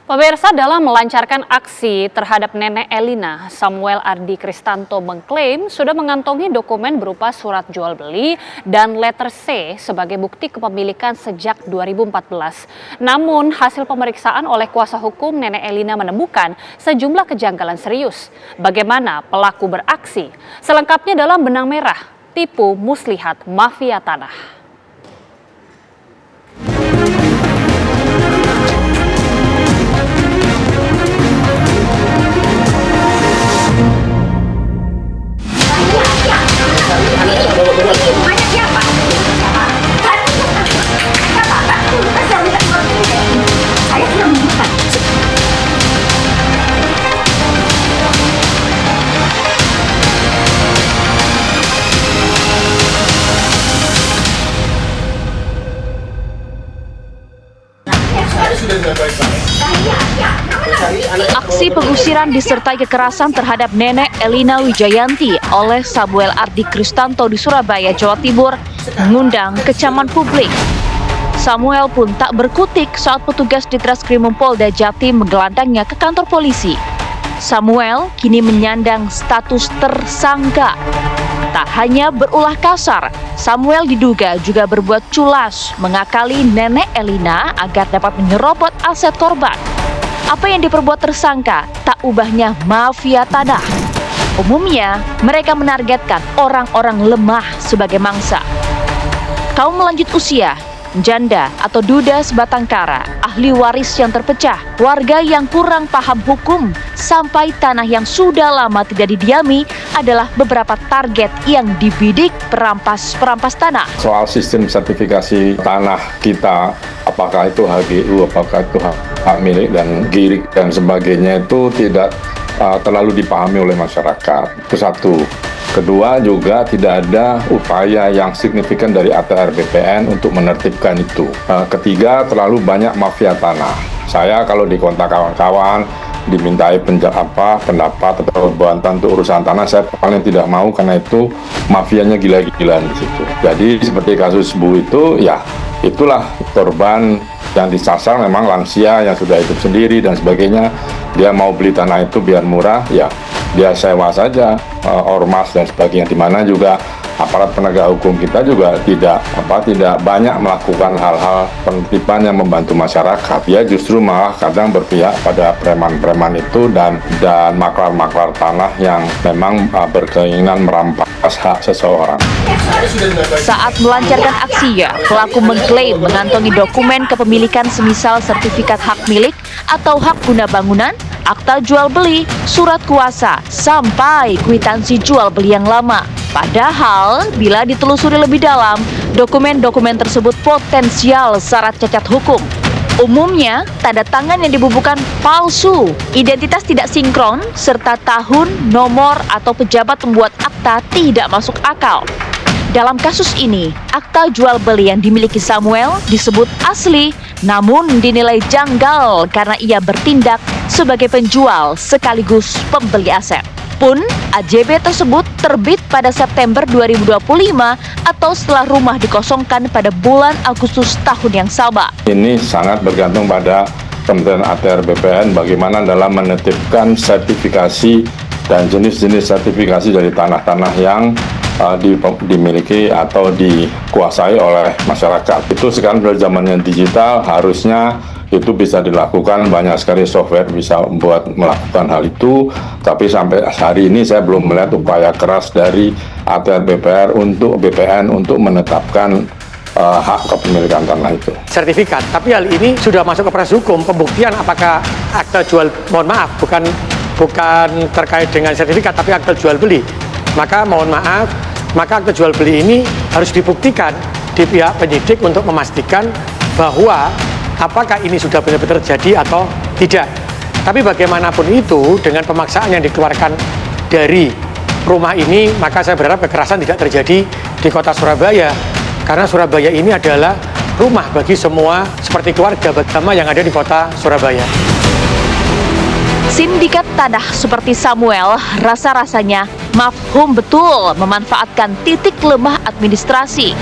Pemirsa, dalam melancarkan aksi terhadap Nenek Elina, Samuel Ardi Kristanto mengklaim sudah mengantongi dokumen berupa surat jual beli dan letter C sebagai bukti kepemilikan sejak 2014. Namun hasil pemeriksaan oleh kuasa hukum Nenek Elina menemukan sejumlah kejanggalan serius. Bagaimana pelaku beraksi? Selengkapnya dalam Benang Merah, tipu muslihat mafia tanah. Aksi pengusiran disertai kekerasan terhadap Nenek Elina Wijayanti oleh Samuel Ardi Kristanto di Surabaya, Jawa Timur mengundang kecaman publik. Samuel pun tak berkutik saat petugas di Treskrimum Polda Jatim menggelandangnya ke kantor polisi. Samuel kini menyandang status tersangka. Tak hanya berulah kasar, Samuel diduga juga berbuat culas mengakali Nenek Elina agar dapat menyerobot aset korban. Apa yang diperbuat tersangka tak ubahnya mafia tanah. Umumnya, mereka menargetkan orang-orang lemah sebagai mangsa. Kaum lanjut usia, janda atau duda sebatang kara, ahli waris yang terpecah, warga yang kurang paham hukum, sampai tanah yang sudah lama tidak didiami adalah beberapa target yang dibidik perampas tanah. Soal sistem sertifikasi tanah kita, apakah itu HGU, apakah itu hak milik dan girik dan sebagainya, itu tidak terlalu dipahami oleh masyarakat. Itu satu. Kedua, juga tidak ada upaya yang signifikan dari ATR BPN untuk menertibkan itu. Ketiga, terlalu banyak mafia tanah. Saya kalau dikontak kawan-kawan, dimintai pendapat atau bantuan untuk urusan tanah, saya paling tidak mau karena itu mafianya gila-gilaan di situ. Jadi seperti kasus Bu itu, ya itulah korban yang disasar memang lansia yang sudah hidup sendiri dan sebagainya. Dia mau beli tanah itu biar murah, ya dia sewa saja ormas dan sebagainya, di mana juga aparat penegak hukum kita juga tidak banyak melakukan hal-hal penertiban yang membantu masyarakat. Dia justru malah kadang berpihak pada preman-preman itu dan maklar-maklar tanah yang memang berkeinginan merampas hak seseorang. Saat melancarkan aksinya, pelaku mengklaim mengantongi dokumen kepemilikan semisal sertifikat hak milik atau hak guna bangunan, akta jual beli, surat kuasa, sampai kwitansi jual beli yang lama. Padahal, bila ditelusuri lebih dalam, dokumen-dokumen tersebut potensial syarat cacat hukum. Umumnya, tanda tangan yang dibubuhkan palsu, identitas tidak sinkron, serta tahun, nomor, atau pejabat pembuat akta tidak masuk akal. Dalam kasus ini, akta jual beli yang dimiliki Samuel disebut asli, namun dinilai janggal karena ia bertindak sebagai penjual sekaligus pembeli aset. Pun, AJB tersebut terbit pada September 2025 atau setelah rumah dikosongkan pada bulan Agustus tahun yang sama. Ini sangat bergantung pada Kementerian ATR BPN bagaimana dalam menetapkan sertifikasi dan jenis-jenis sertifikasi dari tanah-tanah yang dimiliki atau dikuasai oleh masyarakat. Itu sekarang dari zamannya digital, harusnya itu bisa dilakukan, banyak sekali software bisa melakukan hal itu, tapi sampai hari ini saya belum melihat upaya keras dari ATR BPN untuk menetapkan hak kepemilikan tanah itu. Sertifikat, tapi hal ini sudah masuk ke proses hukum, pembuktian apakah akta jual, mohon maaf, bukan terkait dengan sertifikat, tapi akta jual beli. Maka mohon maaf, maka akta jual beli ini harus dibuktikan di pihak penyidik untuk memastikan bahwa apakah ini sudah benar-benar terjadi atau tidak. Tapi bagaimanapun itu, dengan pemaksaan yang dikeluarkan dari rumah ini, maka saya berharap kekerasan tidak terjadi di kota Surabaya. Karena Surabaya ini adalah rumah bagi semua seperti keluarga bersama yang ada di kota Surabaya. Sindikat tanah seperti Samuel rasa-rasanya mafhum betul memanfaatkan titik lemah administrasi.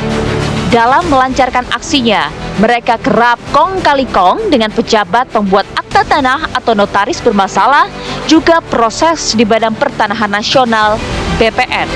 Dalam melancarkan aksinya, mereka kerap kong kali kong dengan pejabat pembuat akta akta tanah atau notaris bermasalah, juga proses di Badan Pertanahan Nasional BPN.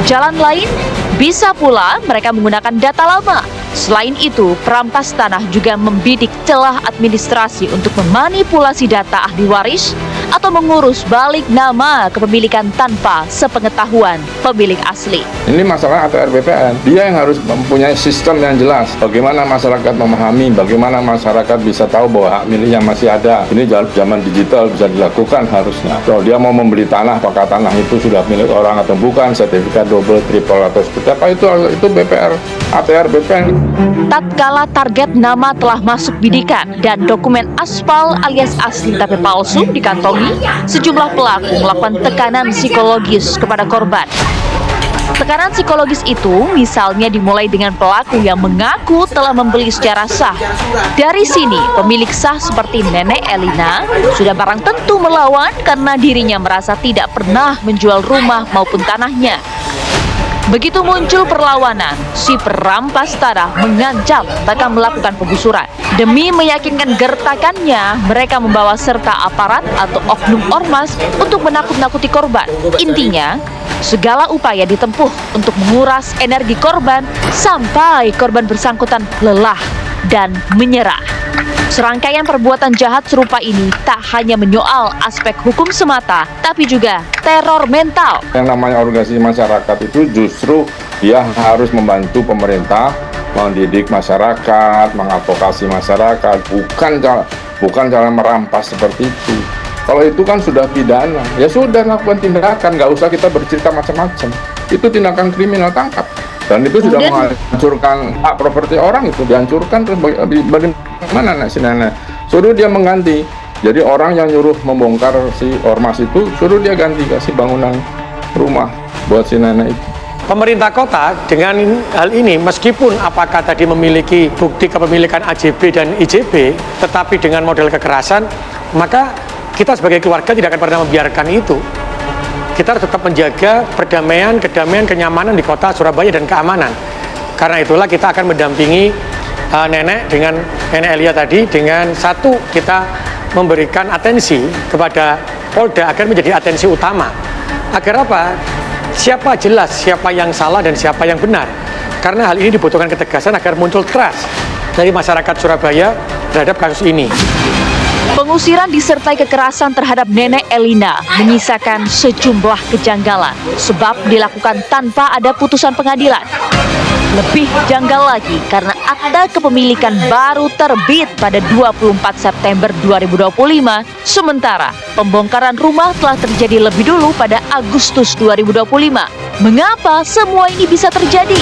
Jalan lain, bisa pula mereka menggunakan data lama. Selain itu, perampas tanah juga membidik celah administrasi untuk memanipulasi data ahli waris atau mengurus balik nama kepemilikan tanpa sepengetahuan pemilik asli. Ini masalah ATR BPN. Dia yang harus mempunyai sistem yang jelas. Bagaimana masyarakat memahami, bagaimana masyarakat bisa tahu bahwa hak miliknya masih ada. Ini zaman digital bisa dilakukan harusnya. Kalau dia mau membeli tanah, apakah tanah itu sudah milik orang atau bukan, sertifikat double, triple atau seperti apa, itu BPR, ATR BPN. Tatkala target nama telah masuk bidikan dan dokumen aspal alias asli tapi palsu dikantongi, sejumlah pelaku melakukan tekanan psikologis kepada korban. Tekanan psikologis itu misalnya dimulai dengan pelaku yang mengaku telah membeli secara sah. Dari sini, pemilik sah seperti Nenek Elina sudah barang tentu melawan karena dirinya merasa tidak pernah menjual rumah maupun tanahnya. Begitu muncul perlawanan, si perampas tanah mengancam akan melakukan penggusuran. Demi meyakinkan gertakannya, mereka membawa serta aparat atau oknum ormas untuk menakut-nakuti korban. Intinya, segala upaya ditempuh untuk menguras energi korban sampai korban bersangkutan lelah dan menyerah. Serangkaian perbuatan jahat serupa ini tak hanya menyoal aspek hukum semata, tapi juga teror mental. Yang namanya organisasi masyarakat itu justru dia harus membantu pemerintah mendidik masyarakat, mengadvokasi masyarakat, bukan cara merampas seperti itu. Kalau itu kan sudah pidana, ya sudah lakukan tindakan, nggak usah kita bercerita macam-macam. Itu tindakan kriminal, tangkap. Dan itu sudah menghancurkan hak properti orang, itu dihancurkan. Terus bagaimana si nenek? Suruh dia mengganti. Jadi orang yang nyuruh membongkar si ormas itu, suruh dia ganti, kasih bangunan rumah buat si nenek itu. Pemerintah kota dengan hal ini, meskipun apakah tadi memiliki bukti kepemilikan AJB dan IJB, tetapi dengan model kekerasan, maka kita sebagai keluarga tidak akan pernah membiarkan itu. Kita harus tetap menjaga perdamaian, kedamaian, kenyamanan di kota Surabaya dan keamanan. Karena itulah kita akan mendampingi Nenek Elia tadi dengan satu, kita memberikan atensi kepada Polda agar menjadi atensi utama. Agar apa? Siapa jelas siapa yang salah dan siapa yang benar. Karena hal ini dibutuhkan ketegasan agar muncul trust dari masyarakat Surabaya terhadap kasus ini. Pengusiran disertai kekerasan terhadap Nenek Elina menyisakan sejumlah kejanggalan sebab dilakukan tanpa ada putusan pengadilan. Lebih janggal lagi karena akta kepemilikan baru terbit pada 24 September 2025, sementara pembongkaran rumah telah terjadi lebih dulu pada Agustus 2025. Mengapa semua ini bisa terjadi?